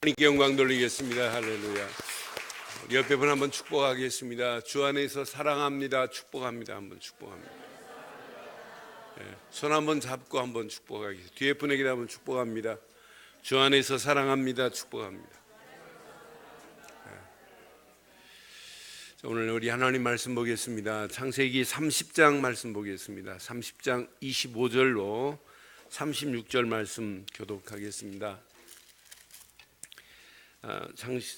하나님께 영광 돌리겠습니다. 할렐루야. 우리 옆에 분 한번 축복하겠습니다. 주 안에서 사랑합니다. 축복합니다. 한번 축복합니다. 손 한번 잡고 한번 축복하겠습니다. 뒤에 분에게 한번 축복합니다. 주 안에서 사랑합니다. 축복합니다. 오늘 우리 하나님 말씀 보겠습니다. 창세기 30장 말씀 보겠습니다. 30장 25절로 36절 말씀 교독하겠습니다.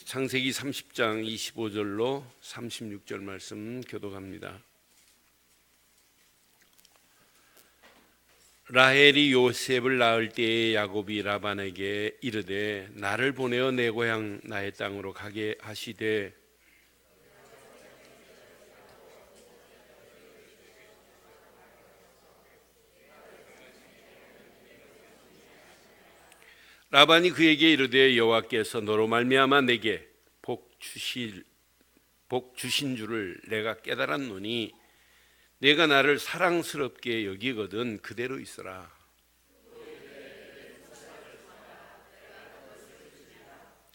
창세기 30장 25절로 36절 말씀 교독합니다. 라헬이 요셉을 낳을 때에 야곱이 라반에게 이르되 나를 보내어 내 고향 나의 땅으로 가게 하시되 라반이 그에게 이르되 여호와께서 너로 말미암아 내게 복 주신 줄을 내가 깨달았노니 내가 나를 사랑스럽게 여기거든 그대로 있어라.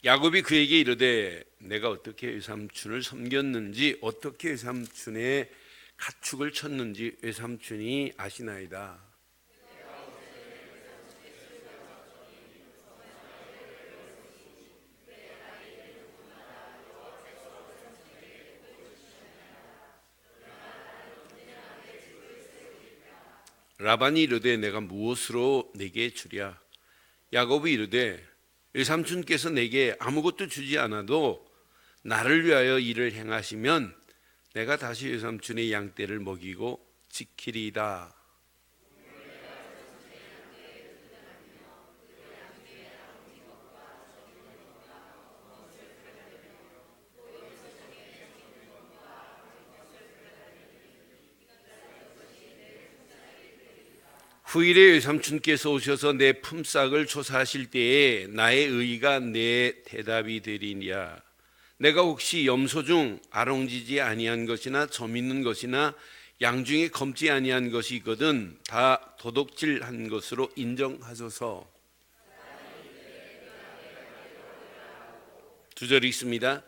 야곱이 그에게 이르되 내가 어떻게 외삼촌을 섬겼는지 어떻게 외삼촌의 가축을 쳤는지 외삼촌이 아시나이다. 라반이 이르되 내가 무엇으로 내게 주랴? 야곱이 이르되 외삼촌께서 내게 아무것도 주지 않아도 나를 위하여 일을 행하시면 내가 다시 외삼촌의 양떼를 먹이고 지키리이다. 후일에 외삼촌께서 오셔서 내 품삯을 조사하실 때에 나의 의의가 내 대답이 되리니라. 내가 혹시 염소 중 아롱지지 아니한 것이나 점 있는 것이나 양 중에 검지 아니한 것이 있거든 다 도둑질한 것으로 인정하소서. 2절 있습니다.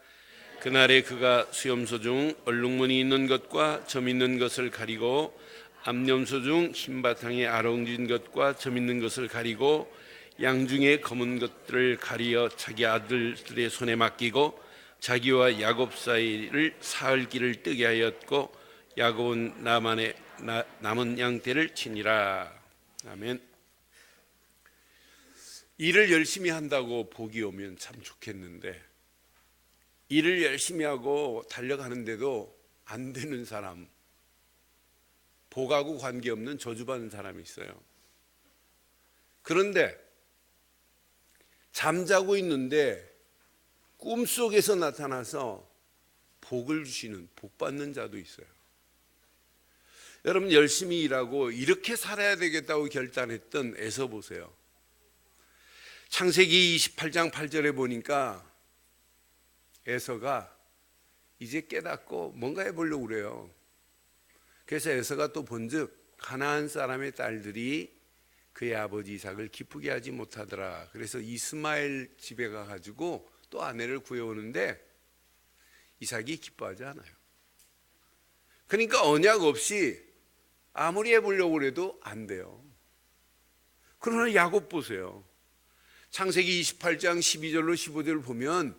그날에 그가 수염소 중 얼룩무늬 있는 것과 점 있는 것을 가리고 암염소 중 흰바탕에 아롱진 것과 점 있는 것을 가리고 양 중에 검은 것들을 가리어 자기 아들들의 손에 맡기고 자기와 야곱 사이를 사흘 길을 뜨게 하였고 야곱은 라반의 남은 양떼를 치니라. 아멘. 일을 열심히 한다고 복이 오면 참 좋겠는데 일을 열심히 하고 달려가는데도 안 되는 사람, 복하고 관계없는 저주받는 사람이 있어요. 그런데 잠자고 있는데 꿈속에서 나타나서 복을 주시는, 복받는 자도 있어요. 여러분 열심히 일하고 이렇게 살아야 되겠다고 결단했던 에서 보세요. 창세기 28장 8절에 보니까 에서가 이제 깨닫고 뭔가 해보려고 그래요. 그래서 에서가 또 본즉 가나안 사람의 딸들이 그의 아버지 이삭을 기쁘게 하지 못하더라. 그래서 이스마엘 집에 가가지고 또 아내를 구해오는데 이삭이 기뻐하지 않아요. 그러니까 언약 없이 아무리 해보려고 해도 안 돼요. 그러나 야곱 보세요. 창세기 28장 12절로 15절을 보면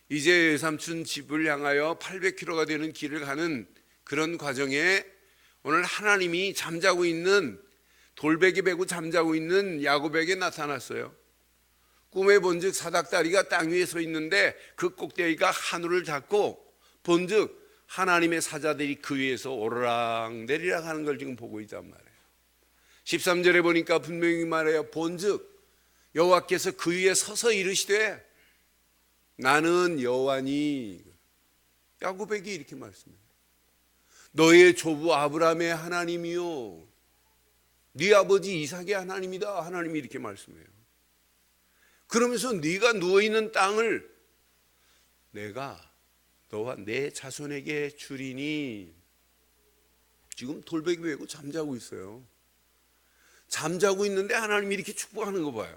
이제 외삼촌 집을 향하여 800km가 되는 길을 가는 그런 과정에 오늘 하나님이 잠자고 있는 돌베개 베고 잠자고 있는 야곱에게 나타났어요. 꿈에 본즉 사닥다리가 땅 위에 서 있는데 그 꼭대기가 하늘을 닿고 본즉 하나님의 사자들이 그 위에서 오르락내리락 하는 걸 지금 보고 있단 말이에요. 13절에 보니까 분명히 말해요. 본즉 여호와께서 그 위에 서서 이르시되 나는 여호와니. 야곱에게 이렇게 말씀해요. 너의 조부 아브라함의 하나님이요 네 아버지 이삭의 하나님이다. 하나님이 이렇게 말씀해요. 그러면서 네가 누워있는 땅을 내가 너와 내 자손에게 주리니. 지금 돌베개 메고 잠자고 있어요. 잠자고 있는데 하나님이 이렇게 축복하는 거 봐요.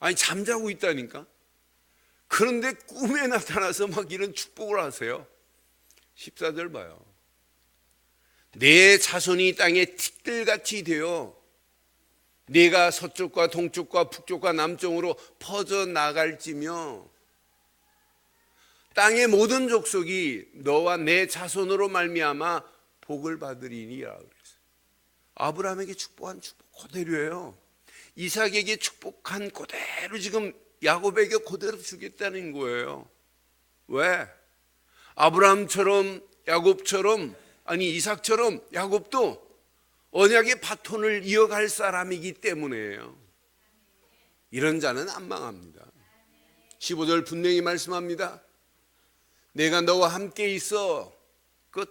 아니 잠자고 있다니까. 그런데 꿈에 나타나서 막 이런 축복을 하세요. 14절 봐요. 내 자손이 땅에 티끌같이 되어 네가 서쪽과 동쪽과 북쪽과 남쪽으로 퍼져나갈지며 땅의 모든 족속이 너와 내 자손으로 말미암아 복을 받으리니라 그랬어요. 아브라함에게 축복한 축복 그대로예요. 이삭에게 축복한 그대로 지금 야곱에게 그대로 주겠다는 거예요. 왜? 아브라함처럼 야곱처럼 아니 이삭처럼 야곱도 언약의 바톤을 이어갈 사람이기 때문이에요. 이런 자는 안 망합니다. 15절 분명히 말씀합니다. 내가 너와 함께 있어. 끝.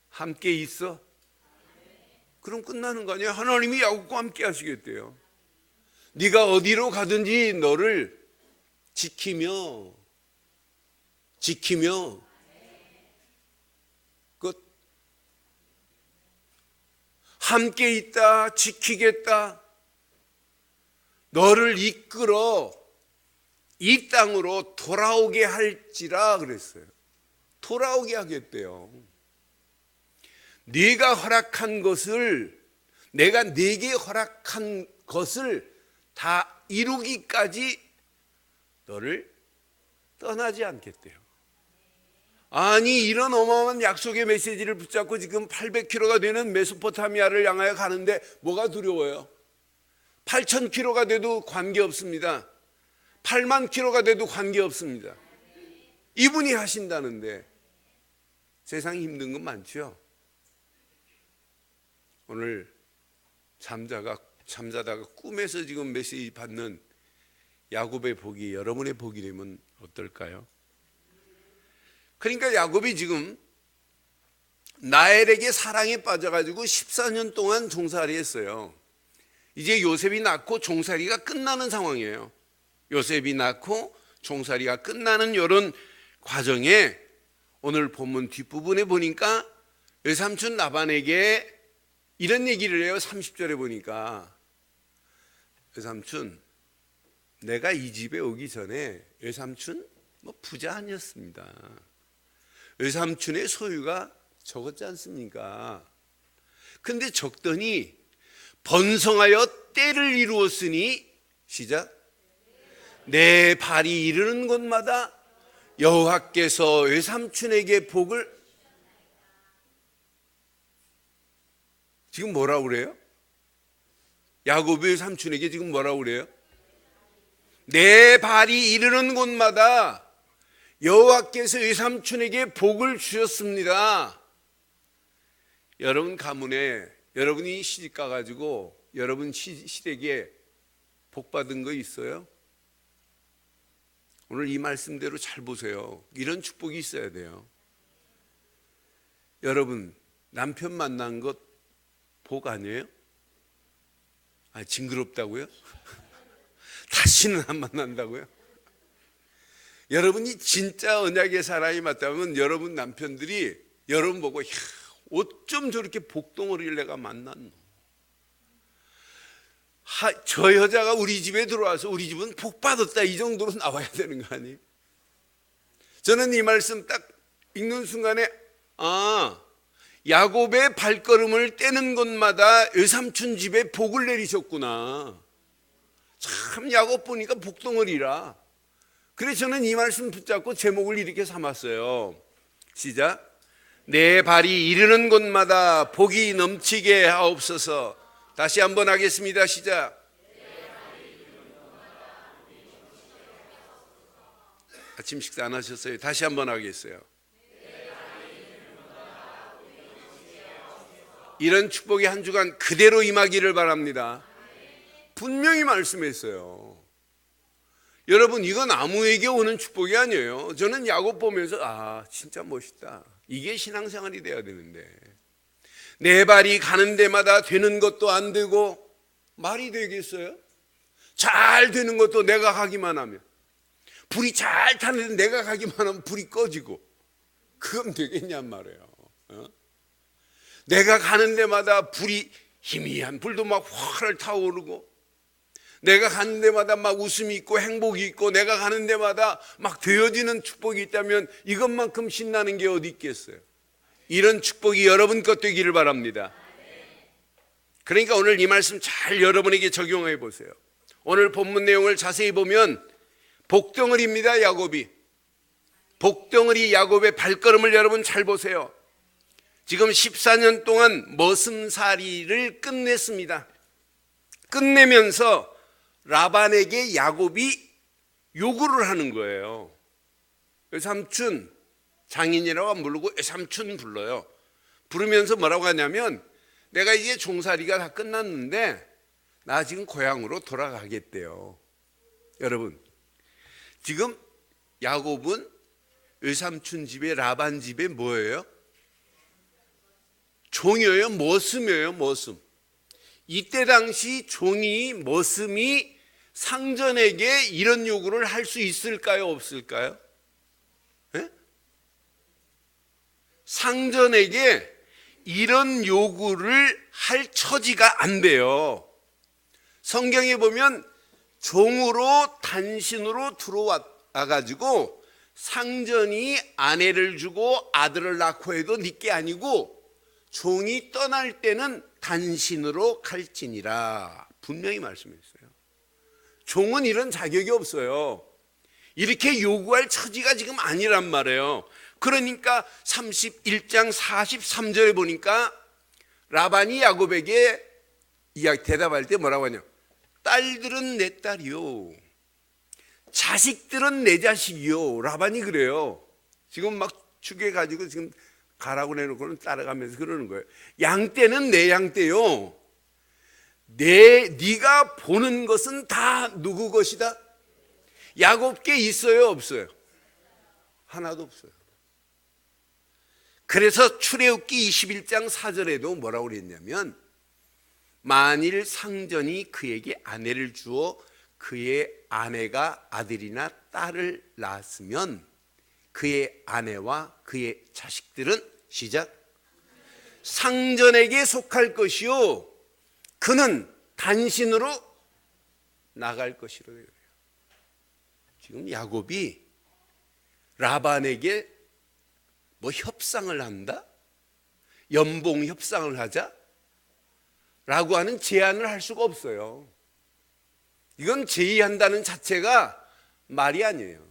함께 있어. 그럼 끝나는 거 아니에요? 하나님이 야곱과 함께 하시겠대요. 네가 어디로 가든지 너를 지키며 끝. 함께 있다, 지키겠다, 너를 이끌어 이 땅으로 돌아오게 할지라 그랬어요. 돌아오게 하겠대요. 네가 허락한 것을, 내가 네게 허락한 것을 다 이루기까지 너를 떠나지 않겠대요. 아니 이런 어마어마한 약속의 메시지를 붙잡고 지금 800km가 되는 메소포타미아를 향하여 가는데 뭐가 두려워요? 8,000km가 돼도 관계없습니다. 8만 km가 돼도 관계없습니다. 이분이 하신다는데 세상에 힘든 건 많죠. 오늘 잠자다가 꿈에서 지금 메시지 받는 야곱의 복이 여러분의 복이 되면 어떨까요? 그러니까 야곱이 지금 라헬에게 사랑에 빠져가지고 14년 동안 종살이 했어요. 이제 요셉이 낳고 종살이가 끝나는 상황이에요. 요셉이 낳고 종살이가 끝나는 이런 과정에 오늘 본문 뒷부분에 보니까 외삼촌 라반에게 이런 얘기를 해요. 30절에 보니까 외삼촌, 내가 이 집에 오기 전에 외삼촌 부자 아니었습니다. 외삼촌의 소유가 적었지 않습니까? 근데 적더니 번성하여 때를 이루었으니 시작. 내 발이 이르는 곳마다 여호와께서 외삼촌에게 복을. 지금 뭐라고 그래요? 야곱이 외삼촌에게 지금 뭐라고 그래요? 내 발이 이르는 곳마다 여호와께서 외삼촌에게 복을 주셨습니다. 여러분 가문에 여러분이 시집 가가지고 여러분 시댁에 복 받은 거 있어요? 오늘 이 말씀대로 잘 보세요. 이런 축복이 있어야 돼요. 여러분 남편 만난 것 복 아니에요? 아, 징그럽다고요? 다시는 안 만난다고요? 여러분이 진짜 언약의 사람이 맞다면 여러분 남편들이 여러분 보고 어쩜 저렇게 복덩어리를 내가 만났노? 저 여자가 우리 집에 들어와서 우리 집은 복 받았다 이 정도로 나와야 되는 거 아니에요? 저는 이 말씀 딱 읽는 순간에 야곱의 발걸음을 떼는 곳마다 외삼촌 집에 복을 내리셨구나. 참 야곱 보니까 복덩어리라. 그래서 저는 이 말씀 붙잡고 제목을 이렇게 삼았어요. 시작. 내 발이 이르는 곳마다 복이 넘치게 하옵소서. 다시 한번 하겠습니다. 시작. 아침 식사 안 하셨어요? 다시 한번 하겠어요. 이런 축복이 한 주간 그대로 임하기를 바랍니다. 분명히 말씀했어요. 여러분 이건 아무에게 오는 축복이 아니에요. 저는 야곱 보면서 진짜 멋있다. 이게 신앙생활이 돼야 되는데 내 발이 가는 데마다 되는 것도 안 되고 말이 되겠어요? 잘 되는 것도 내가 가기만 하면, 불이 잘 타는데 내가 가기만 하면 불이 꺼지고, 그건 되겠냔 말이에요. 내가 가는 데마다 불이, 희미한 불도 막 활을 타오르고 내가 가는 데마다 막 웃음이 있고 행복이 있고 내가 가는 데마다 막 되어지는 축복이 있다면 이것만큼 신나는 게 어디 있겠어요? 이런 축복이 여러분 것 되기를 바랍니다. 그러니까 오늘 이 말씀 잘 여러분에게 적용해 보세요. 오늘 본문 내용을 자세히 보면 복덩어리입니다. 야곱이. 복덩어리 야곱의 발걸음을 여러분 잘 보세요. 지금 14년 동안 머슴살이를 끝냈습니다. 끝내면서 라반에게 야곱이 요구를 하는 거예요. 외삼촌, 장인이라고 안 부르고 외삼촌 불러요. 부르면서 뭐라고 하냐면 내가 이제 종살이가 다 끝났는데 나 지금 고향으로 돌아가겠대요. 여러분, 지금 야곱은 외삼촌 집에 라반 집에 뭐예요? 종이에요? 머슴이에요? 머슴. 이때 당시 종이 머슴이 상전에게 이런 요구를 할 수 있을까요? 없을까요? 네? 상전에게 이런 요구를 할 처지가 안 돼요. 성경에 보면 종으로 단신으로 들어와가지고 상전이 아내를 주고 아들을 낳고 해도 네게 아니고 종이 떠날 때는 단신으로 갈지니라 분명히 말씀했어요. 종은 이런 자격이 없어요. 이렇게 요구할 처지가 지금 아니란 말이에요. 그러니까 31장 43절에 보니까 라반이 야곱에게 대답할 때 뭐라고 하냐? 딸들은 내 딸이요, 자식들은 내 자식이요. 라반이 그래요. 지금 막 죽여가지고 지금 가라고 내놓고는 따라가면서 그러는 거예요. 양떼는 내 양떼요. 네가 보는 것은 다 누구 것이다? 야곱께 있어요, 없어요? 하나도 없어요. 그래서 출애굽기 21장 4절에도 뭐라고 그랬냐면 만일 상전이 그에게 아내를 주어 그의 아내가 아들이나 딸을 낳았으면 그의 아내와 그의 자식들은 시작 상전에게 속할 것이요 그는 단신으로 나갈 것이라 그래요. 지금 야곱이 라반에게 뭐 협상을 한다? 연봉 협상을 하자? 라고 하는 제안을 할 수가 없어요. 이건 제의한다는 자체가 말이 아니에요.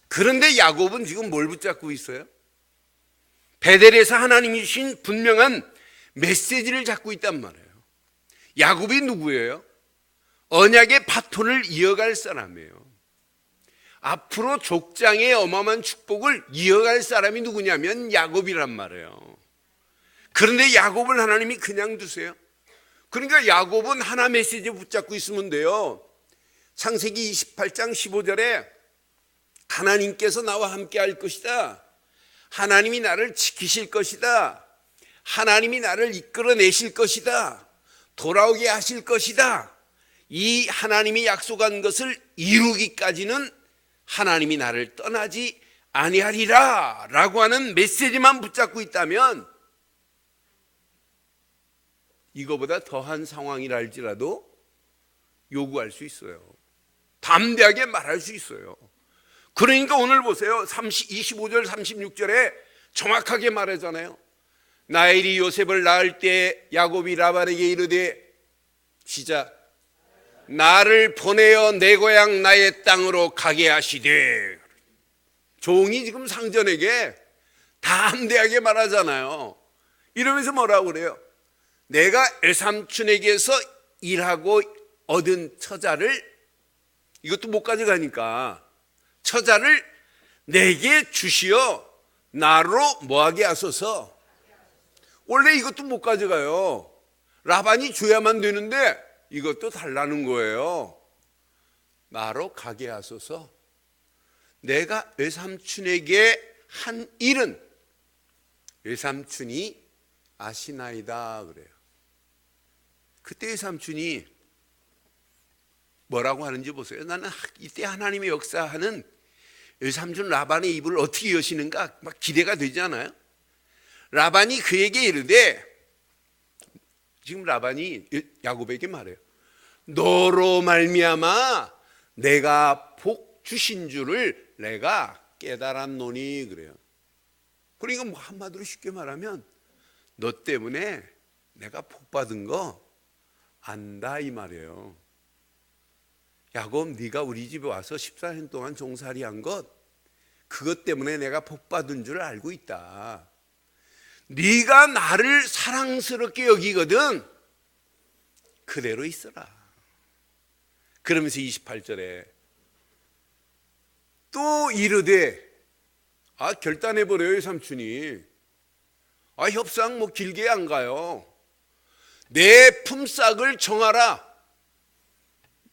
그런데 야곱은 지금 뭘 붙잡고 있어요? 베델에서 하나님이 주신 분명한 메시지를 잡고 있단 말이에요. 야곱이 누구예요? 언약의 바톤을 이어갈 사람이에요. 앞으로 족장의 어마어마한 축복을 이어갈 사람이 누구냐면 야곱이란 말이에요. 그런데 야곱을 하나님이 그냥 두세요? 그러니까 야곱은 하나 메시지에 붙잡고 있으면 돼요. 창세기 28장 15절에 하나님께서 나와 함께 할 것이다. 하나님이 나를 지키실 것이다. 하나님이 나를 이끌어내실 것이다. 돌아오게 하실 것이다. 이 하나님이 약속한 것을 이루기까지는 하나님이 나를 떠나지 아니하리라 라고 하는 메시지만 붙잡고 있다면 이거보다 더한 상황이라 할지라도 요구할 수 있어요. 담대하게 말할 수 있어요. 그러니까 오늘 보세요. 25절 36절에 정확하게 말하잖아요. 라헬이 요셉을 낳을 때 야곱이 라반에게 이르되 시작 나를 보내어 내 고향 나의 땅으로 가게 하시되. 종이 지금 상전에게 담대하게 말하잖아요. 이러면서 뭐라고 그래요? 내가 외삼촌에게서 일하고 얻은 처자를 이것도 못 가져가니까 처자를 내게 주시어 나로 뭐하게 하소서. 원래 이것도 못 가져가요. 라반이 줘야만 되는데 이것도 달라는 거예요. 나로 가게 하소서. 내가 외삼촌에게 한 일은 외삼촌이 아시나이다 그래요. 그때 외삼촌이 뭐라고 하는지 보세요. 나는 이때 하나님의 역사하는 외삼촌 라반의 입을 어떻게 여시는가 막 기대가 되지 않아요? 라반이 그에게 이르되, 지금 라반이 야곱에게 말해요. 너로 말미암아 내가 복 주신 줄을 내가 깨달았노니 그래요. 그러니까 뭐 한마디로 쉽게 말하면 너 때문에 내가 복 받은 거 안다 이 말이에요. 야곱, 네가 우리 집에 와서 14년 동안 종살이 한 것, 그것 때문에 내가 복 받은 줄 알고 있다. 네가 나를 사랑스럽게 여기거든 그대로 있어라. 그러면서 28절에 또 이르되, 결단해버려요 삼촌이. 협상 뭐 길게 안 가요. 내 품삯을 정하라.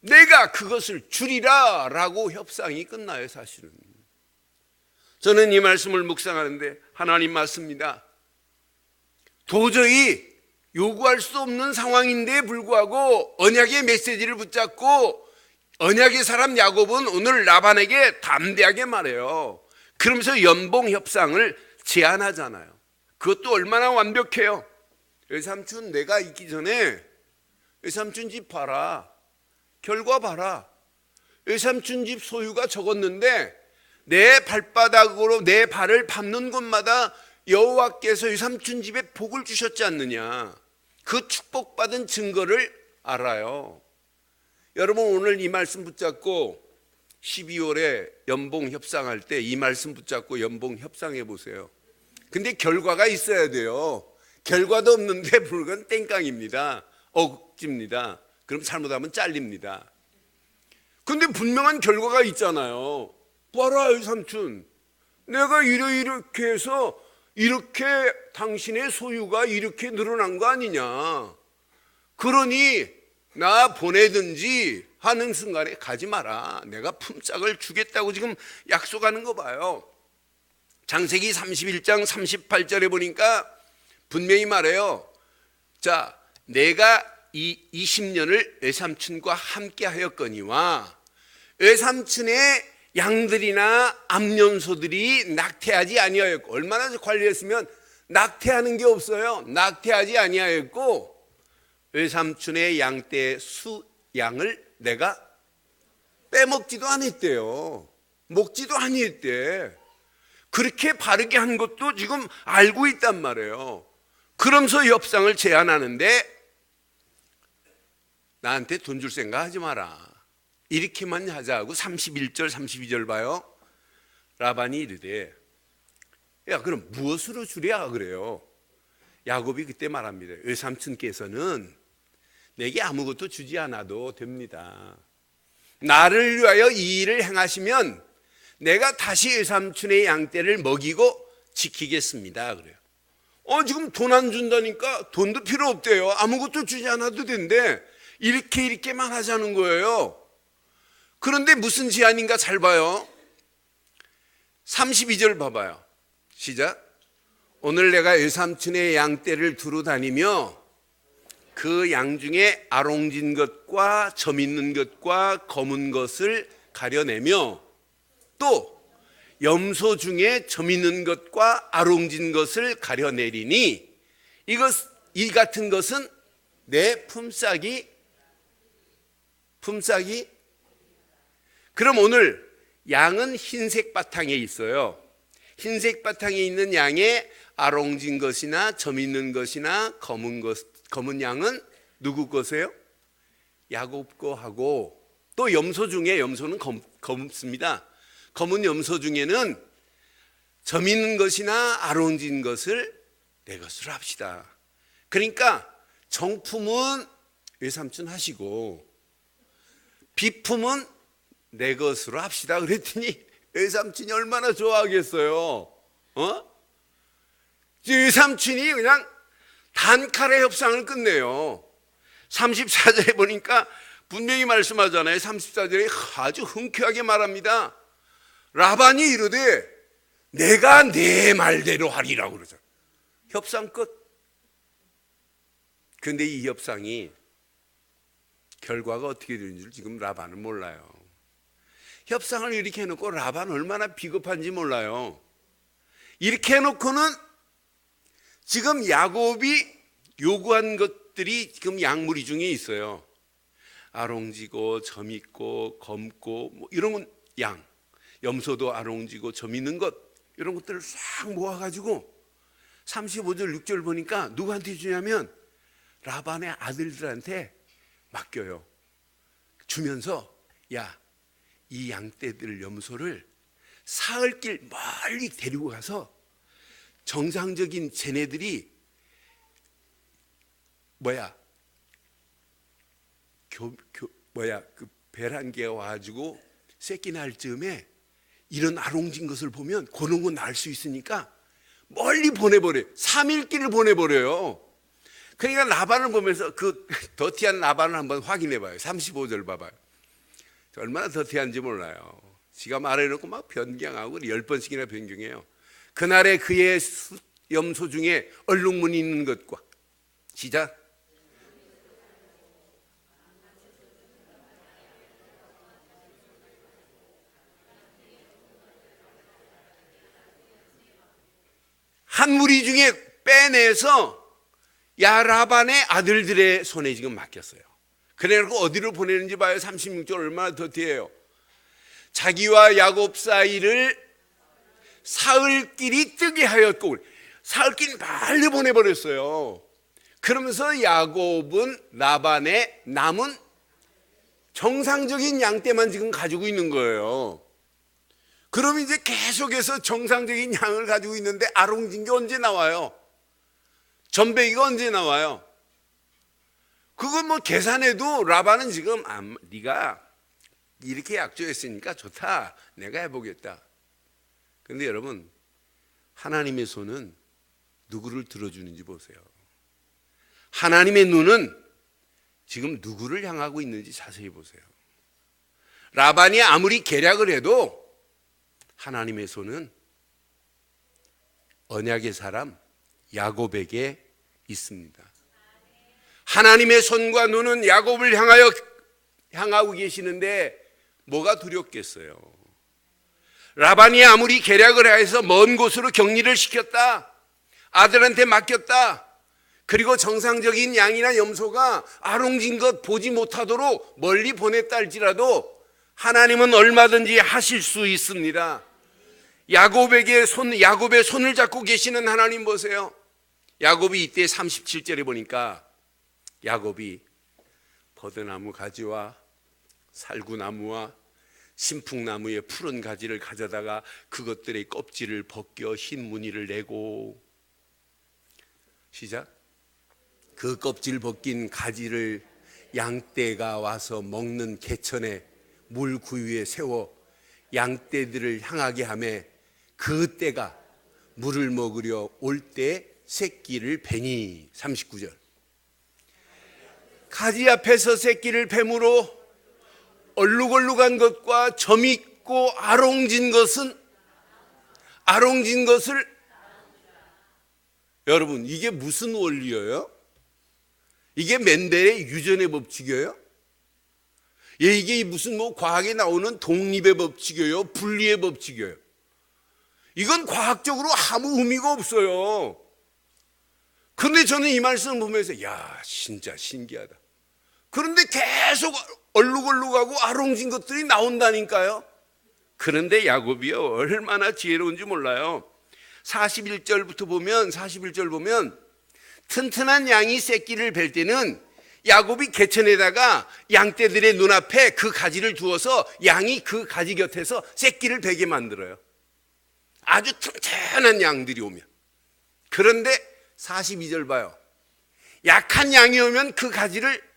내가 그것을 주리라 라고 협상이 끝나요. 사실은 저는 이 말씀을 묵상하는데 하나님 맞습니다. 도저히 요구할 수 없는 상황인데 불구하고 언약의 메시지를 붙잡고 언약의 사람 야곱은 오늘 라반에게 담대하게 말해요. 그러면서 연봉 협상을 제안하잖아요. 그것도 얼마나 완벽해요. 외삼촌 내가 있기 전에 외삼촌 집 봐라. 결과 봐라. 외삼촌 집 소유가 적었는데 내 발바닥으로 내 발을 밟는 곳마다 여호와께서 외삼촌 집에 복을 주셨지 않느냐. 그 축복받은 증거를 알아요. 여러분 오늘 이 말씀 붙잡고 12월에 연봉 협상할 때 이 말씀 붙잡고 연봉 협상해 보세요. 근데 결과가 있어야 돼요. 결과도 없는데 물건 땡깡입니다. 억지입니다. 그럼 잘못하면 잘립니다. 근데 분명한 결과가 있잖아요. 봐라 삼촌, 내가 이렇게 해서 이렇게 당신의 소유가 이렇게 늘어난 거 아니냐. 그러니 나 보내든지 하는 순간에 가지 마라. 내가 품삯을 주겠다고 지금 약속하는 거 봐요. 창세기 31장 38절에 보니까 분명히 말해요. 자, 내가 이 20년을 외삼촌과 함께 하였거니와 외삼촌의 양들이나 암염소들이 낙태하지 아니하였고, 얼마나 관리했으면 낙태하는 게 없어요. 낙태하지 아니하였고 외삼촌의 양떼의 수양을 내가 빼먹지도 않았대요. 먹지도 아니했대. 그렇게 바르게 한 것도 지금 알고 있단 말이에요. 그러면서 협상을 제안하는데 나한테 돈 줄 생각 하지 마라. 이렇게만 하자고 31절 32절 봐요. 라반이 이르되, 야 그럼 무엇으로 주랴 그래요. 야곱이 그때 말합니다. 외삼촌께서는 내게 아무것도 주지 않아도 됩니다. 나를 위하여 이 일을 행하시면 내가 다시 외삼촌의 양떼를 먹이고 지키겠습니다 그래요. 지금 돈 안 준다니까 돈도 필요 없대요. 아무것도 주지 않아도 된대. 이렇게만 하자는 거예요. 그런데 무슨 제안인가 잘 봐요. 32절 봐봐요. 시작. 오늘 내가 외삼촌의 양떼를 두루 다니며 그 양 중에 아롱진 것과 점 있는 것과 검은 것을 가려내며 또 염소 중에 점 있는 것과 아롱진 것을 가려내리니 이 같은 것은 내 품삯이 그럼 오늘 양은 흰색 바탕에 있어요. 흰색 바탕에 있는 양에 아롱진 것이나 점 있는 것이나 검은 양은 누구 것이에요? 야곱 거 하고, 또 염소 중에 염소는 검습니다. 검은 염소 중에는 점 있는 것이나 아롱진 것을 내 것으로 합시다. 그러니까 정품은 외삼촌 하시고 비품은 내 것으로 합시다. 그랬더니 외삼촌이 얼마나 좋아하겠어요. 외삼촌이 그냥 단칼에 협상을 끝내요. 34절에 보니까 분명히 말씀하잖아요. 34절에 아주 흔쾌하게 말합니다. 라반이 이르되 내가 내 말대로 하리라고 그러죠. 협상 끝. 그런데 이 협상이 결과가 어떻게 되는지 지금 라반은 몰라요. 협상을 이렇게 해놓고 라반 얼마나 비겁한지 몰라요. 이렇게 해놓고는 지금 야곱이 요구한 것들이 지금 양무리 중에 있어요. 아롱지고 점 있고 검고 뭐 이런 건 양, 염소도 아롱지고 점 있는 것 이런 것들을 싹 모아가지고 35절 6절 보니까 누구한테 주냐면 라반의 아들들한테 맡겨요. 주면서 야, 이 양떼들 염소를 사흘길 멀리 데리고 가서 정상적인 쟤네들이 그 배란개가 와가지고 새끼 낳을 즈음에 이런 아롱진 것을 보면 그런 건 낳을 수 있으니까 멀리 보내버려요. 3일길을 보내버려요. 그러니까 라반을 보면서 그 더티한 라반을 한번 확인해봐요. 35절 봐봐요. 얼마나 더티한지 몰라요. 지가 말해놓고 막 변경하고 10번씩이나 변경해요. 그날에 그의 염소 중에 얼룩무늬 있는 것과 시작. 한 무리 중에 빼내서 야라반의 아들들의 손에 지금 맡겼어요. 그래놓고 어디로 보내는지 봐요. 36절 얼마나 더티해요. 자기와 야곱 사이를 사흘길이 뜨게 하였고, 사흘길 빨리 보내버렸어요. 그러면서 야곱은 라반의 남은 정상적인 양떼만 지금 가지고 있는 거예요. 그럼 이제 계속해서 정상적인 양을 가지고 있는데 아롱진 게 언제 나와요? 전배기가 언제 나와요? 그건 뭐 계산해도 라반은 지금 네가 이렇게 약조했으니까 좋다, 내가 해보겠다. 근데 여러분, 하나님의 손은 누구를 들어주는지 보세요. 하나님의 눈은 지금 누구를 향하고 있는지 자세히 보세요. 라반이 아무리 계략을 해도 하나님의 손은 언약의 사람 야곱에게 있습니다. 하나님의 손과 눈은 야곱을 향하고 계시는데 뭐가 두렵겠어요? 라반이 아무리 계략을 해서 먼 곳으로 격리를 시켰다, 아들한테 맡겼다, 그리고 정상적인 양이나 염소가 아롱진 것 보지 못하도록 멀리 보냈다 할지라도 하나님은 얼마든지 하실 수 있습니다. 야곱의 손을 잡고 계시는 하나님 보세요. 야곱이 이때 37절에 보니까 야곱이 버드나무 가지와 살구나무와 신풍나무의 푸른 가지를 가져다가 그것들의 껍질을 벗겨 흰 무늬를 내고, 시작. 그 껍질 벗긴 가지를 양떼가 와서 먹는 개천에 물 구유에 세워 양떼들을 향하게 하매 그 떼가 물을 먹으려 올 때 새끼를 베니. 39절. 가지 앞에서 새끼를 뱀으로 얼룩얼룩한 것과 점 있고 아롱진 것을 여러분, 이게 무슨 원리예요? 이게 맨델의 유전의 법칙이에요? 이게 무슨 뭐 과학에 나오는 독립의 법칙이에요? 분리의 법칙이에요? 이건 과학적으로 아무 의미가 없어요. 그런데 저는 이 말씀을 보면서 야, 진짜 신기하다. 그런데 계속 얼룩얼룩하고 아롱진 것들이 나온다니까요. 그런데 야곱이요, 얼마나 지혜로운지 몰라요. 41절 보면 튼튼한 양이 새끼를 뵐 때는 야곱이 개천에다가 양떼들의 눈앞에 그 가지를 두어서 양이 그 가지 곁에서 새끼를 베게 만들어요. 아주 튼튼한 양들이 오면. 그런데 42절 봐요. 약한 양이 오면 그 가지를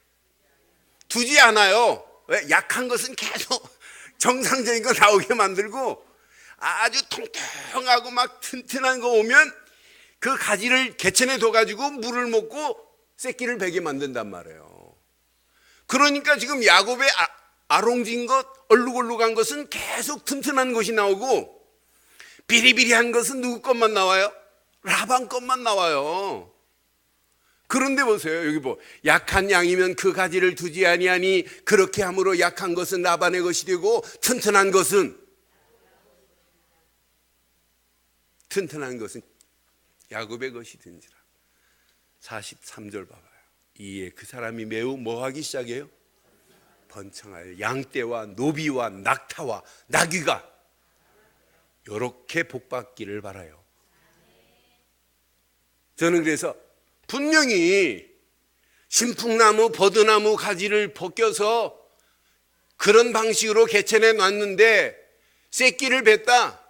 두지 않아요. 왜? 약한 것은 계속 정상적인 거 나오게 만들고, 아주 통통하고 막 튼튼한 거 오면 그 가지를 개천에 둬가지고 물을 먹고 새끼를 베게 만든단 말이에요. 그러니까 지금 야곱의 아롱진 것, 얼룩얼룩한 것은 계속 튼튼한 것이 나오고, 비리비리한 것은 누구 것만 나와요? 라반 것만 나와요. 그런데 보세요. 여기 약한 양이면 그 가지를 두지 아니하니 그렇게 함으로 약한 것은 라반의 것이 되고 튼튼한 것은 야곱의 것이 된지라. 43절 봐봐요. 이에 그 사람이 매우 뭐 하기 시작해요? 번창하여 양떼와 노비와 낙타와 나귀가 이렇게 복받기를 바라요. 저는 그래서 분명히 신풍나무, 버드나무 가지를 벗겨서 그런 방식으로 개천에 놨는데 새끼를 뱉다.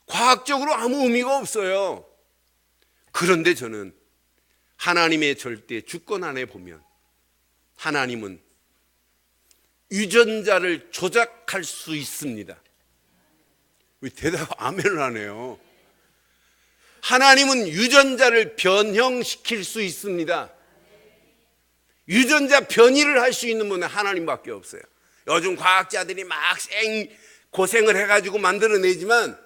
과학적으로 아무 의미가 없어요. 그런데 저는 하나님의 절대 주권 안에 보면 하나님은 유전자를 조작할 수 있습니다. 왜 대답 아멘을 하네요. 하나님은 유전자를 변형시킬 수 있습니다. 유전자 변이를 할 수 있는 분은 하나님밖에 없어요. 요즘 과학자들이 막 고생을 해가지고 만들어내지만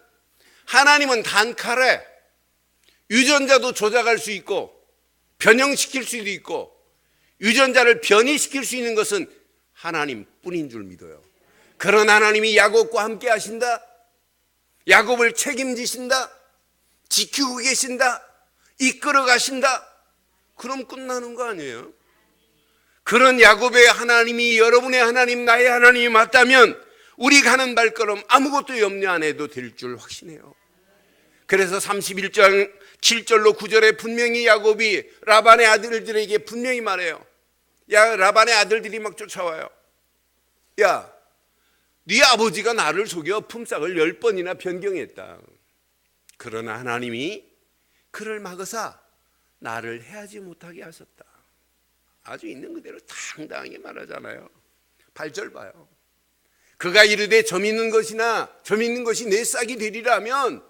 하나님은 단칼에 유전자도 조작할 수 있고 변형시킬 수도 있고 유전자를 변이시킬 수 있는 것은 하나님뿐인 줄 믿어요. 그런 하나님이 야곱과 함께 하신다. 야곱을 책임지신다. 지키고 계신다. 이끌어 가신다. 그럼 끝나는 거 아니에요? 그런 야곱의 하나님이 여러분의 하나님, 나의 하나님이 맞다면 우리 가는 발걸음 아무것도 염려 안 해도 될 줄 확신해요. 그래서 31장 7절로 9절에 분명히 야곱이 라반의 아들들에게 분명히 말해요. 야, 라반의 아들들이 막 쫓아와요. 야, 네 아버지가 나를 속여 품삯을 10번이나 변경했다. 그러나 하나님이 그를 막으사 나를 해하지 못하게 하셨다. 아주 있는 그대로 당당하게 말하잖아요. 8절 봐요. 그가 이르되 점 있는 것이 내 싹이 되리라면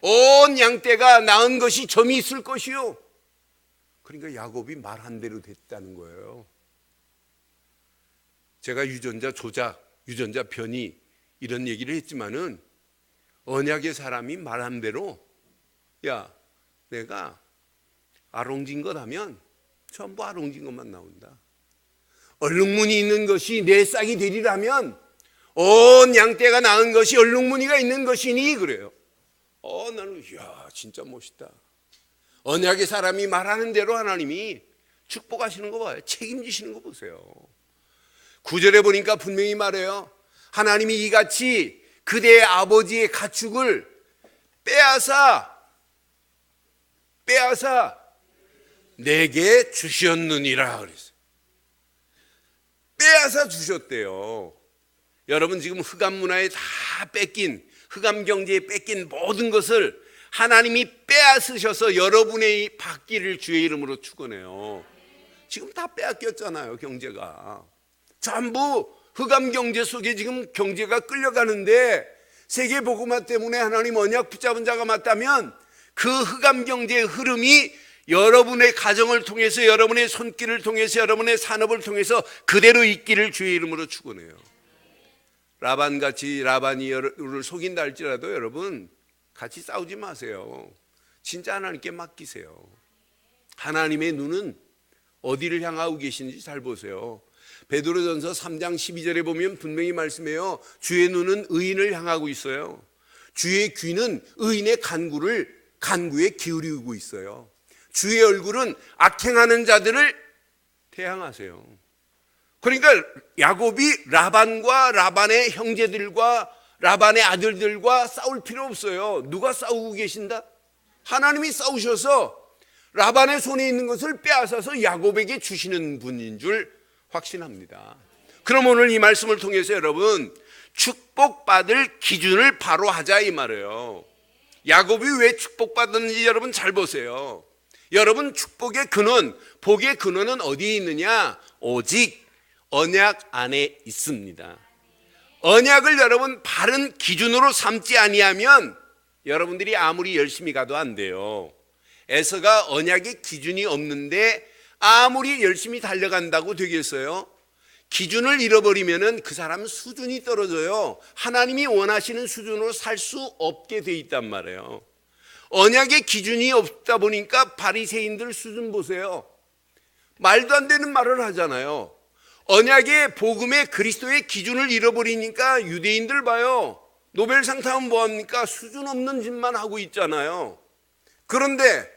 온 양떼가 낳은 것이 점이 있을 것이요. 그러니까 야곱이 말한 대로 됐다는 거예요. 제가 유전자 조작, 유전자 변이 이런 얘기를 했지만은 언약의 사람이 말한 대로 야, 내가 아롱진 것 하면 전부 아롱진 것만 나온다. 얼룩무늬 있는 것이 내 싹이 되리라면 온 양떼가 낳은 것이 얼룩무늬가 있는 것이니 그래요. 나는 이야 진짜 멋있다. 언약의 사람이 말하는 대로 하나님이 축복하시는 거 봐요. 책임지시는 거 보세요. 9절에 보니까 분명히 말해요. 하나님이 이같이 그대의 아버지의 가축을 빼앗아 내게 주셨느니라 그랬어요. 빼앗아 주셨대요. 여러분 지금 흑암 문화에 다 뺏긴, 흑암 경제에 뺏긴 모든 것을 하나님이 빼앗으셔서 여러분의 받기를 주의 이름으로 축원해요. 지금 다 빼앗겼잖아요. 경제가 전부 흑암 경제 속에 지금 경제가 끌려가는데 세계 복음화 때문에 하나님 언약 붙잡은 자가 맞다면 그 흑암 경제의 흐름이 여러분의 가정을 통해서, 여러분의 손길을 통해서, 여러분의 산업을 통해서 그대로 있기를 주의 이름으로 축원해요. 라반같이 라반이 여러분을 속인다 할지라도 여러분 같이 싸우지 마세요. 진짜 하나님께 맡기세요. 하나님의 눈은 어디를 향하고 계신지 잘 보세요. 베드로전서 3장 12절에 보면 분명히 말씀해요. 주의 눈은 의인을 향하고 있어요. 주의 귀는 의인의 간구에 기울이고 있어요. 주의 얼굴은 악행하는 자들을 대항하세요. 그러니까 야곱이 라반과 라반의 형제들과 라반의 아들들과 싸울 필요 없어요. 누가 싸우고 계신다? 하나님이 싸우셔서 라반의 손에 있는 것을 빼앗아서 야곱에게 주시는 분인 줄 확신합니다. 그럼 오늘 이 말씀을 통해서 여러분 축복받을 기준을 바로 하자 이 말이에요. 야곱이 왜 축복받았는지 여러분 잘 보세요. 여러분 축복의 근원, 복의 근원은 어디에 있느냐? 오직 언약 안에 있습니다. 언약을 여러분 바른 기준으로 삼지 아니하면 여러분들이 아무리 열심히 가도 안 돼요. 에서가 언약의 기준이 없는데 아무리 열심히 달려간다고 되겠어요? 기준을 잃어버리면 그 사람 수준이 떨어져요. 하나님이 원하시는 수준으로 살 수 없게 돼 있단 말이에요. 언약의 기준이 없다 보니까 바리새인들 수준 보세요. 말도 안 되는 말을 하잖아요. 언약의 복음의 그리스도의 기준을 잃어버리니까 유대인들 봐요. 노벨상 타면 뭐합니까? 수준 없는 짓만 하고 있잖아요. 그런데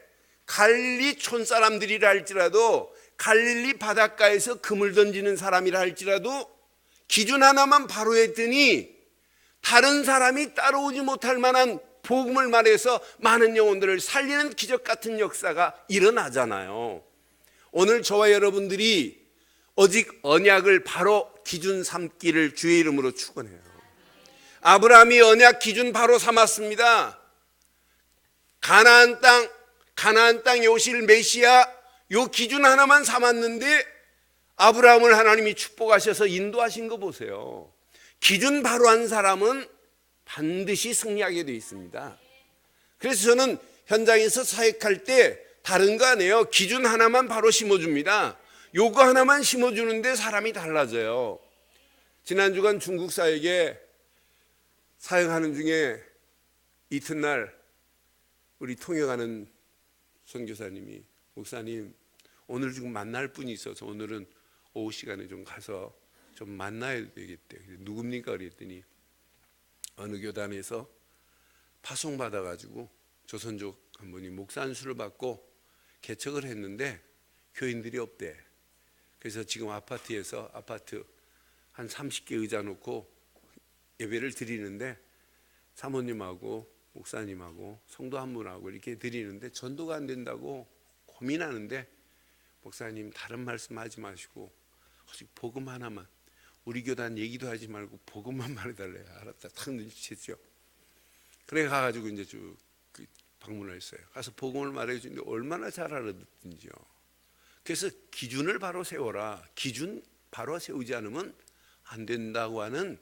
갈리 촌 사람들이라 할지라도 갈릴리 바닷가에서 금을 던지는 사람이라 할지라도 기준 하나만 바로 했더니 다른 사람이 따라오지 못할 만한 복음을 말해서 많은 영혼들을 살리는 기적 같은 역사가 일어나잖아요. 오늘 저와 여러분들이 오직 언약을 바로 기준 삼기를 주의 이름으로 축원해요. 아브라함이 언약 기준 바로 삼았습니다. 가나안 땅에 오실 메시아 요 기준 하나만 삼았는데 아브라함을 하나님이 축복하셔서 인도하신 거 보세요. 기준 바로 한 사람은 반드시 승리하게 되어 있습니다. 그래서 저는 현장에서 사역할 때 다른 거 안 해요. 기준 하나만 바로 심어줍니다. 요거 하나만 심어주는데 사람이 달라져요. 지난 주간 중국 사역에 사역하는 중에 이튿날 우리 통역하는 선교사님이 목사님 오늘 지금 만날 분이 있어서 오늘은 오후 시간에 좀 가서 좀 만나야 되겠대요. 누굽니까 그랬더니 어느 교단에서 파송받아가지고 조선족 한 분이 목사 안수를 받고 개척을 했는데 교인들이 없대. 그래서 지금 아파트에서 아파트 한 30개 의자 놓고 예배를 드리는데 사모님하고 목사님하고 성도 한 분하고 이렇게 드리는데 전도가 안 된다고 고민하는데 목사님 다른 말씀 하지 마시고 혹시 복음 하나만 우리 교단 얘기도 하지 말고 복음만 말해달래요. 알았다. 탁 눈치챘죠. 그래 가가지고 이제 쭉 방문을 했어요. 가서 복음을 말해주는데 얼마나 잘 알아듣든지요. 그래서 기준을 바로 세워라. 기준 바로 세우지 않으면 안 된다고 하는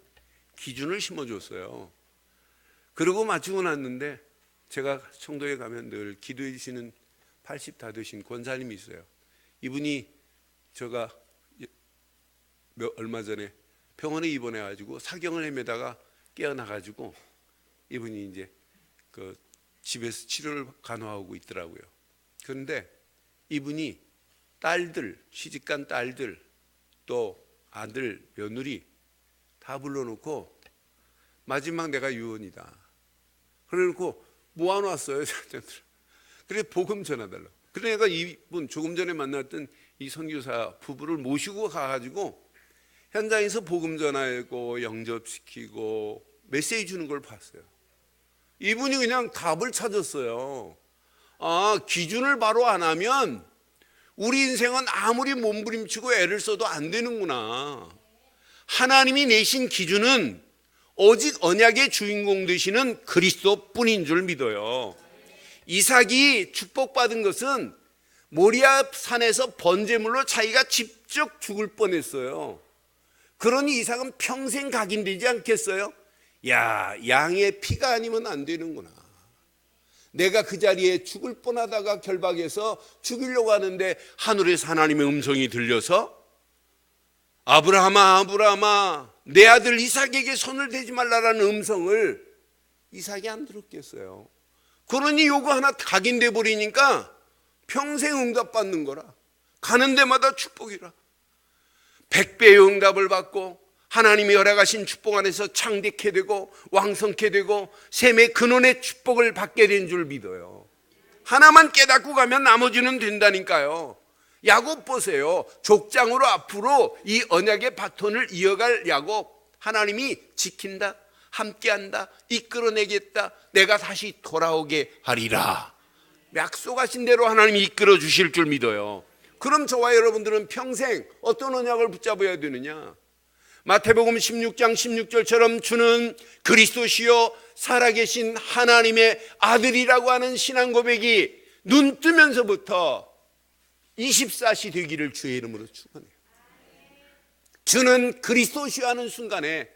기준을 심어줬어요. 그러고 마치고 났는데 제가 청도에 가면 늘 기도해 주시는 80 다 되신 권사님이 있어요. 이분이 제가 얼마 전에 병원에 입원해가지고 사경을 헤매다가 깨어나가지고 이분이 이제 그 집에서 치료를 간호하고 있더라고요. 그런데 이분이 딸들, 시집간 딸들, 또 아들, 며느리 다 불러놓고 마지막 내가 유언이다. 그래놓고 모아놨어요. 그래 복음 전해달라고. 그러니까 이분 조금 전에 만났던 이 선교사 부부를 모시고 가가지고 현장에서 복음 전하고 영접시키고 메시지 주는 걸 봤어요. 이분이 그냥 답을 찾았어요. 아, 기준을 바로 안 하면 우리 인생은 아무리 몸부림치고 애를 써도 안 되는구나. 하나님이 내신 기준은 오직 언약의 주인공 되시는 그리스도뿐인 줄 믿어요. 이삭이 축복받은 것은 모리아 산에서 번제물로 자기가 직접 죽을 뻔했어요. 그러니 이삭은 평생 각인되지 않겠어요? 야, 양의 피가 아니면 안 되는구나. 내가 그 자리에 죽을 뻔하다가 결박해서 죽이려고 하는데 하늘에서 하나님의 음성이 들려서 아브라함아 아브라함아 내 아들 이삭에게 손을 대지 말라라는 음성을 이삭이 안 들었겠어요. 그러니 요거 하나 각인돼 버리니까 평생 응답받는 거라. 가는 데마다 축복이라. 100배의 응답을 받고 하나님이 허락하신 축복 안에서 창대케 되고 왕성케 되고 셈의 근원의 축복을 받게 된 줄 믿어요. 하나만 깨닫고 가면 나머지는 된다니까요. 야곱 보세요. 족장으로 앞으로 이 언약의 바톤을 이어갈 야곱, 하나님이 지킨다, 함께한다, 이끌어내겠다, 내가 다시 돌아오게 하리라. 약속하신 대로 하나님이 이끌어 주실 줄 믿어요. 그럼 저와 여러분들은 평생 어떤 언약을 붙잡아야 되느냐? 마태복음 16장 16절처럼 주는 그리스도시요 살아계신 하나님의 아들이라고 하는 신앙 고백이 눈 뜨면서부터 24시 되기를 주의 이름으로 축원해요. 주는 그리스도시요 하는 순간에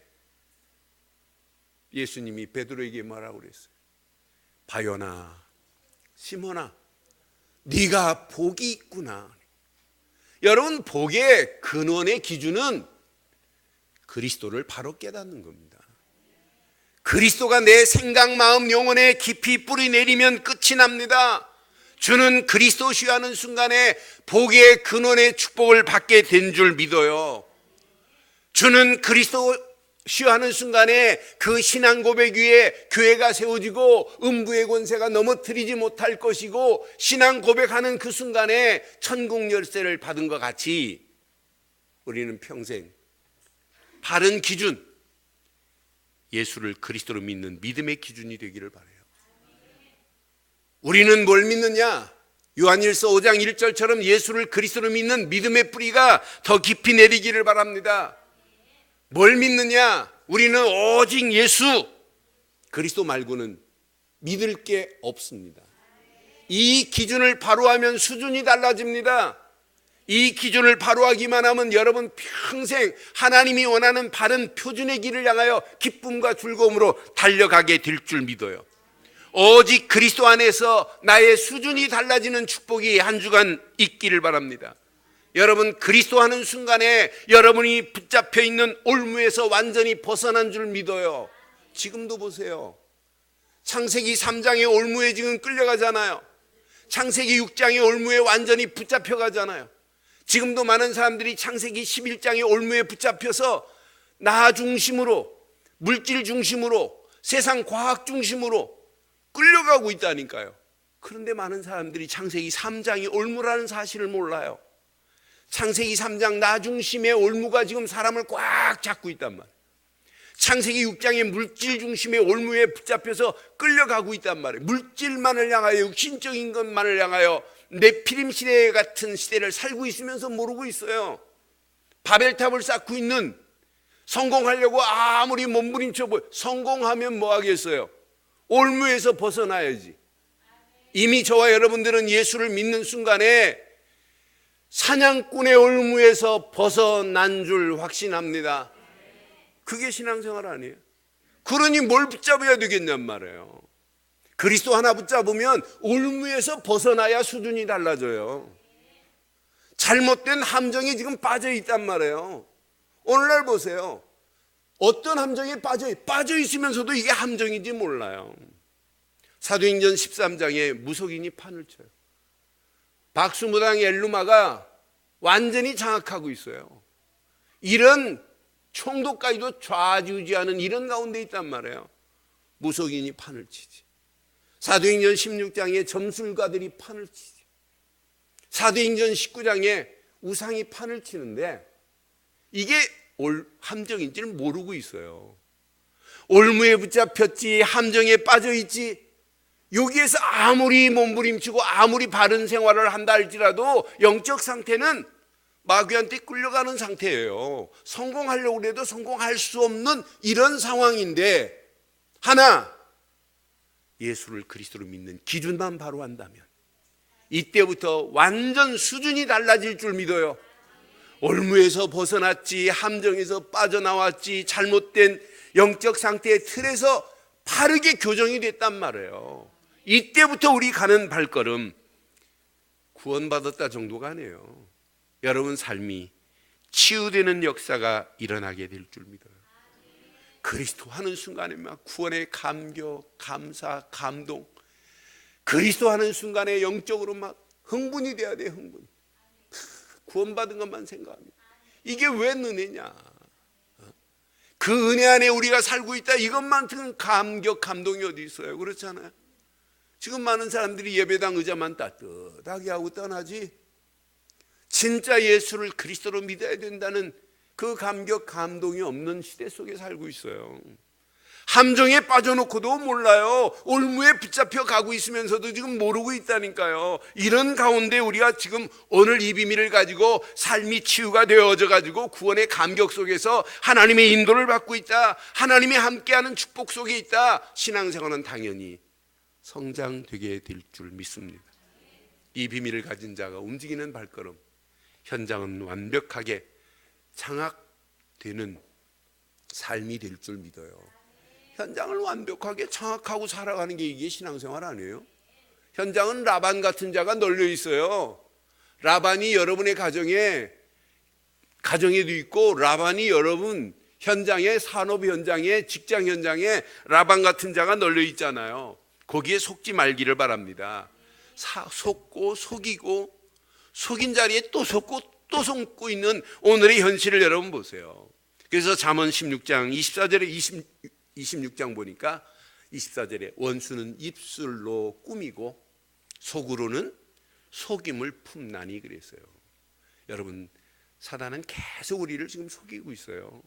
예수님이 베드로에게 뭐라고 그랬어요? 바요나 시몬아 네가 복이 있구나. 여러분, 복의 근원의 기준은 그리스도를 바로 깨닫는 겁니다. 그리스도가 내 생각, 마음, 영혼에 깊이 뿌리 내리면 끝이 납니다. 주는 그리스도시요 하는 순간에 복의 근원의 축복을 받게 된 줄 믿어요. 주는 그리스도 쉬어하는 순간에 그 신앙 고백 위에 교회가 세워지고 음부의 권세가 넘어뜨리지 못할 것이고, 신앙 고백하는 그 순간에 천국 열쇠를 받은 것 같이 우리는 평생 바른 기준, 예수를 그리스도로 믿는 믿음의 기준이 되기를 바라요. 우리는 뭘 믿느냐? 요한일서 5장 1절처럼 예수를 그리스도로 믿는 믿음의 뿌리가 더 깊이 내리기를 바랍니다. 뭘 믿느냐? 우리는 오직 예수 그리스도 말고는 믿을 게 없습니다. 이 기준을 바로 하면 수준이 달라집니다. 이 기준을 바로 하기만 하면 여러분 평생 하나님이 원하는 바른 표준의 길을 향하여 기쁨과 즐거움으로 달려가게 될 줄 믿어요. 오직 그리스도 안에서 나의 수준이 달라지는 축복이 한 주간 있기를 바랍니다. 여러분, 그리스도 하는 순간에 여러분이 붙잡혀 있는 올무에서 완전히 벗어난 줄 믿어요. 지금도 보세요. 창세기 3장의 올무에 지금 끌려가잖아요. 창세기 6장의 올무에 완전히 붙잡혀 가잖아요. 지금도 많은 사람들이 창세기 11장의 올무에 붙잡혀서 나 중심으로, 물질 중심으로, 세상 과학 중심으로 끌려가고 있다니까요. 그런데 많은 사람들이 창세기 3장이 올무라는 사실을 몰라요. 창세기 3장 나 중심의 올무가 지금 사람을 꽉 잡고 있단 말이에요. 창세기 6장의 물질 중심의 올무에 붙잡혀서 끌려가고 있단 말이에요. 물질만을 향하여, 육신적인 것만을 향하여 네피림 시대 같은 시대를 살고 있으면서 모르고 있어요. 바벨탑을 쌓고 있는, 성공하려고 아무리 몸부림쳐 보여, 성공하면 뭐 하겠어요? 올무에서 벗어나야지. 이미 저와 여러분들은 예수를 믿는 순간에 사냥꾼의 올무에서 벗어난 줄 확신합니다. 그게 신앙생활 아니에요? 그러니 뭘 붙잡아야 되겠냔 말이에요. 그리스도 하나 붙잡으면 올무에서 벗어나야 수준이 달라져요. 잘못된 함정에 지금 빠져 있단 말이에요. 오늘날 보세요. 어떤 함정에 빠져 있으면서도 이게 함정인지 몰라요. 사도행전 13장에 무속인이 판을 쳐요. 박수무당 엘루마가 완전히 장악하고 있어요. 이런 총독까지도 좌지우지하는 이런 가운데 있단 말이에요. 무속인이 판을 치지. 사도행전 16장에 점술가들이 판을 치지. 사도행전 19장에 우상이 판을 치는데 이게 함정인지를 모르고 있어요. 올무에 붙잡혔지, 함정에 빠져있지, 여기에서 아무리 몸부림치고 아무리 바른 생활을 한다 할지라도 영적 상태는 마귀한테 끌려가는 상태예요. 성공하려고 해도 성공할 수 없는 이런 상황인데, 하나, 예수를 그리스도로 믿는 기준만 바로 한다면 이때부터 완전 수준이 달라질 줄 믿어요. 올무에서 벗어났지, 함정에서 빠져나왔지, 잘못된 영적 상태의 틀에서 바르게 교정이 됐단 말이에요. 이때부터 우리 가는 발걸음 구원받았다 정도가 아니에요. 여러분 삶이 치유되는 역사가 일어나게 될 줄 믿어요. 그리스도 하는 순간에 막 구원의 감격, 감사, 감동, 그리스도 하는 순간에 영적으로 막 흥분이 돼야 돼. 흥분. 구원받은 것만 생각하면 이게 왜 은혜냐? 그 은혜 안에 우리가 살고 있다, 이것만큼 감격, 감동이 어디 있어요? 그렇잖아요. 지금 많은 사람들이 예배당 의자만 따뜻하게 하고 떠나지, 진짜 예수를 그리스도로 믿어야 된다는 그 감격, 감동이 없는 시대 속에 살고 있어요. 함정에 빠져놓고도 몰라요. 올무에 붙잡혀 가고 있으면서도 지금 모르고 있다니까요. 이런 가운데 우리가 지금 오늘 이 비밀을 가지고 삶이 치유가 되어져 가지고 구원의 감격 속에서 하나님의 인도를 받고 있다, 하나님이 함께하는 축복 속에 있다, 신앙생활은 당연히 성장되게 될 줄 믿습니다. 이 비밀을 가진 자가 움직이는 발걸음, 현장은 완벽하게 장악되는 삶이 될 줄 믿어요. 현장을 완벽하게 장악하고 살아가는 게 이게 신앙생활 아니에요? 현장은 라반 같은 자가 널려 있어요. 라반이 여러분의 가정에도 있고, 라반이 여러분 현장에, 산업 현장에, 직장 현장에 라반 같은 자가 널려 있잖아요. 거기에 속지 말기를 바랍니다. 속고 속이고 속인 자리에 또 속고 또 속고 있는 오늘의 현실을 여러분 보세요. 그래서 잠언 16장 24절에 26장 보니까 24절에 원수는 입술로 꾸미고 속으로는 속임을 품나니 그랬어요. 여러분, 사단은 계속 우리를 지금 속이고 있어요.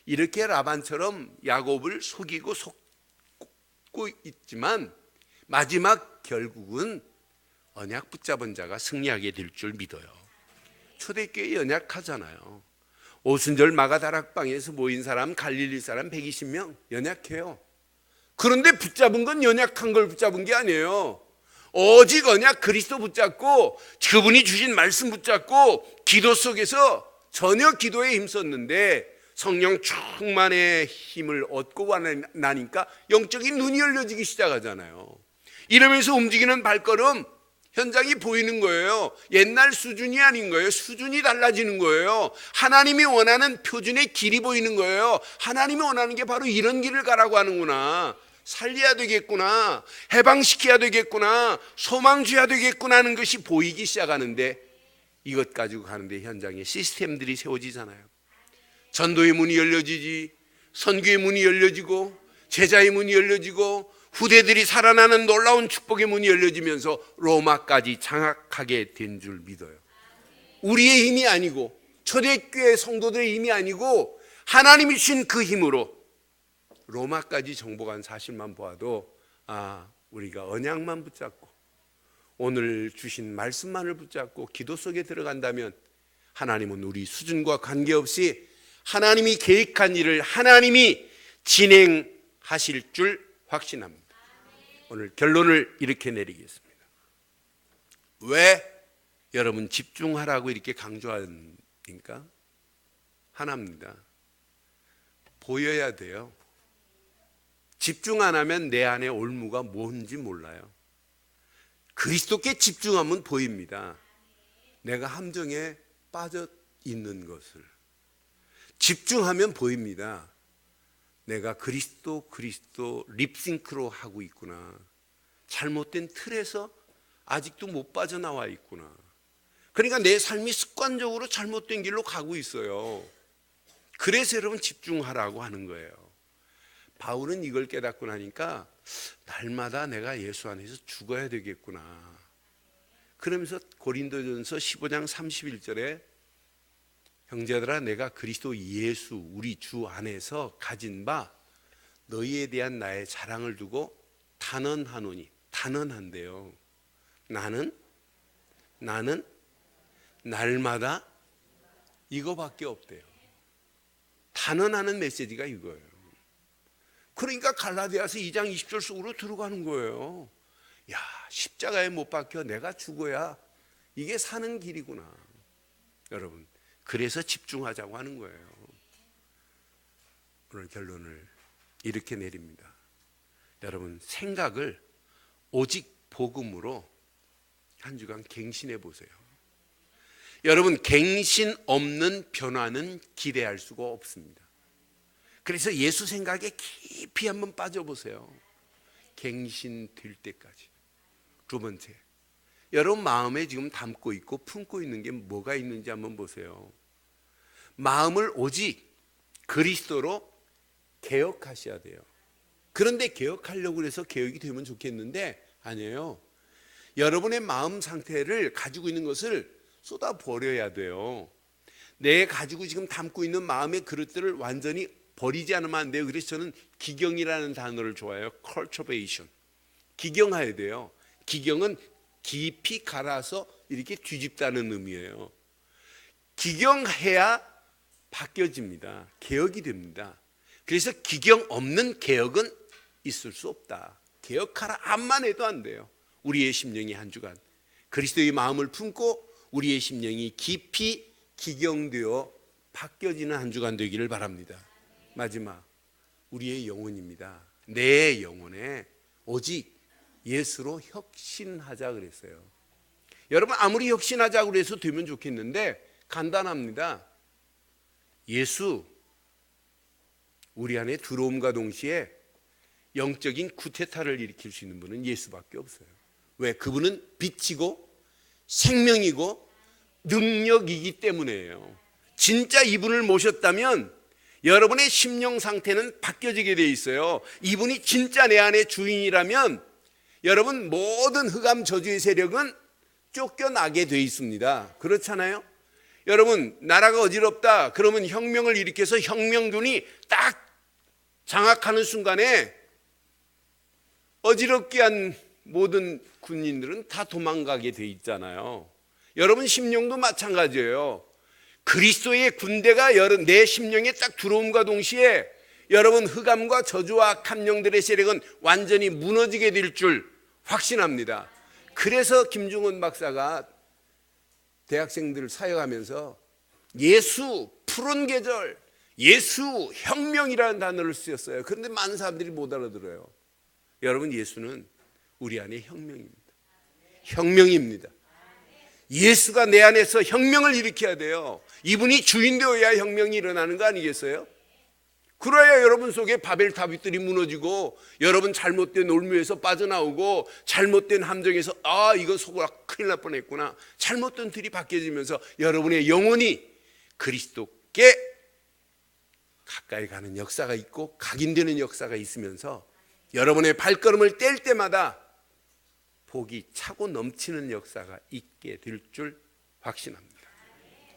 이렇게 라반처럼 야곱을 속이고 속고 있지만 마지막 결국은 언약 붙잡은 자가 승리하게 될 줄 믿어요. 초대교회 연약하잖아요. 오순절 마가다락방에서 모인 사람 갈릴리 사람 120명 연약해요. 그런데 붙잡은 건 연약한 걸 붙잡은 게 아니에요. 오직 언약 그리스도 붙잡고 그분이 주신 말씀 붙잡고 기도 속에서 전혀 기도에 힘썼는데 성령 충만의 힘을 얻고 나니까 영적인 눈이 열려지기 시작하잖아요. 이러면서 움직이는 발걸음 현장이 보이는 거예요. 옛날 수준이 아닌 거예요. 수준이 달라지는 거예요. 하나님이 원하는 표준의 길이 보이는 거예요. 하나님이 원하는 게 바로 이런 길을 가라고 하는구나. 살려야 되겠구나. 해방시켜야 되겠구나. 소망 줘야 되겠구나 하는 것이 보이기 시작하는데 이것 가지고 가는데 현장에 시스템들이 세워지잖아요. 전도의 문이 열려지지, 선교의 문이 열려지고, 제자의 문이 열려지고, 후대들이 살아나는 놀라운 축복의 문이 열려지면서 로마까지 장악하게 된 줄 믿어요. 우리의 힘이 아니고 초대교회 성도들의 힘이 아니고 하나님이 주신 그 힘으로 로마까지 정복한 사실만 보아도 우리가 언약만 붙잡고 오늘 주신 말씀만을 붙잡고 기도 속에 들어간다면 하나님은 우리 수준과 관계없이 하나님이 계획한 일을 하나님이 진행하실 줄 확신합니다. 오늘 결론을 이렇게 내리겠습니다. 왜 여러분 집중하라고 이렇게 강조하니까 하나입니다. 보여야 돼요. 집중 안 하면 내 안에 올무가 뭔지 몰라요. 그리스도께 집중하면 보입니다. 내가 함정에 빠져 있는 것을 집중하면 보입니다. 내가 그리스도 립싱크로 하고 있구나. 잘못된 틀에서 아직도 못 빠져나와 있구나. 그러니까 내 삶이 습관적으로 잘못된 길로 가고 있어요. 그래서 여러분 집중하라고 하는 거예요. 바울은 이걸 깨닫고 나니까 날마다 내가 예수 안에서 죽어야 되겠구나. 그러면서 고린도전서 15장 31절에 형제들아 내가 그리스도 예수 우리 주 안에서 가진 바 너희에 대한 나의 자랑을 두고 단언하노니 단언한대요. 나는 날마다 이거밖에 없대요. 단언하는 메시지가 이거예요. 그러니까 갈라디아서 2장 20절 속으로 들어가는 거예요. 야, 십자가에 못 박혀 내가 죽어야 이게 사는 길이구나. 여러분, 그래서 집중하자고 하는 거예요. 오늘 결론을 이렇게 내립니다. 여러분, 생각을 오직 복음으로 한 주간 갱신해 보세요. 여러분, 갱신 없는 변화는 기대할 수가 없습니다. 그래서 예수 생각에 깊이 한번 빠져보세요. 갱신될 때까지. 두 번째, 여러분 마음에 지금 담고 있고 품고 있는 게 뭐가 있는지 한번 보세요. 마음을 오직 그리스도로 개혁하셔야 돼요. 그런데 개혁하려고 해서 개혁이 되면 좋겠는데 아니에요. 여러분의 마음 상태를 가지고 있는 것을 쏟아 버려야 돼요. 내 가지고 지금 담고 있는 마음의 그릇들을 완전히 버리지 않으면 안 돼요. 그래서 저는 기경이라는 단어를 좋아해요. cultivation. 기경해야 돼요. 기경은 깊이 갈아서 이렇게 뒤집다는 의미예요. 기경해야 바뀌어집니다. 개혁이 됩니다. 그래서 기경 없는 개혁은 있을 수 없다. 개혁하라 암만 해도 안 돼요. 우리의 심령이 한 주간 그리스도의 마음을 품고 우리의 심령이 깊이 기경되어 바뀌어지는 한 주간 되기를 바랍니다. 마지막, 우리의 영혼입니다. 내 영혼에 오직 예수로 혁신하자 그랬어요. 여러분, 아무리 혁신하자고 그래서 되면 좋겠는데 간단합니다. 예수 우리 안에 들어옴과 동시에 영적인 쿠데타를 일으킬 수 있는 분은 예수밖에 없어요. 왜? 그분은 빛이고 생명이고 능력이기 때문이에요. 진짜 이분을 모셨다면 여러분의 심령 상태는 바뀌어지게 돼 있어요. 이분이 진짜 내 안의 주인이라면 여러분 모든 흑암 저주의 세력은 쫓겨나게 돼 있습니다. 그렇잖아요? 여러분 나라가 어지럽다 그러면 혁명을 일으켜서 혁명군이 딱 장악하는 순간에 어지럽게 한 모든 군인들은 다 도망가게 돼 있잖아요. 여러분 심령도 마찬가지예요. 그리스도의 군대가 내 심령에 딱 들어옴과 동시에 여러분 흑암과 저주와 악한 영들의 세력은 완전히 무너지게 될 줄 확신합니다. 그래서 김중원 박사가 대학생들을 사역하면서 예수 푸른 계절, 예수 혁명이라는 단어를 쓰였어요. 그런데 많은 사람들이 못 알아들어요. 여러분 예수는 우리 안에 혁명입니다. 혁명입니다. 예수가 내 안에서 혁명을 일으켜야 돼요. 이분이 주인 되어야 혁명이 일어나는 거 아니겠어요? 그래야 여러분 속에 바벨탑들이 무너지고 여러분 잘못된 올무에서 빠져나오고 잘못된 함정에서 이거 속으로 큰일 날 뻔했구나, 잘못된 틀이 바뀌어지면서 여러분의 영혼이 그리스도께 가까이 가는 역사가 있고 각인되는 역사가 있으면서 여러분의 발걸음을 뗄 때마다 복이 차고 넘치는 역사가 있게 될 줄 확신합니다.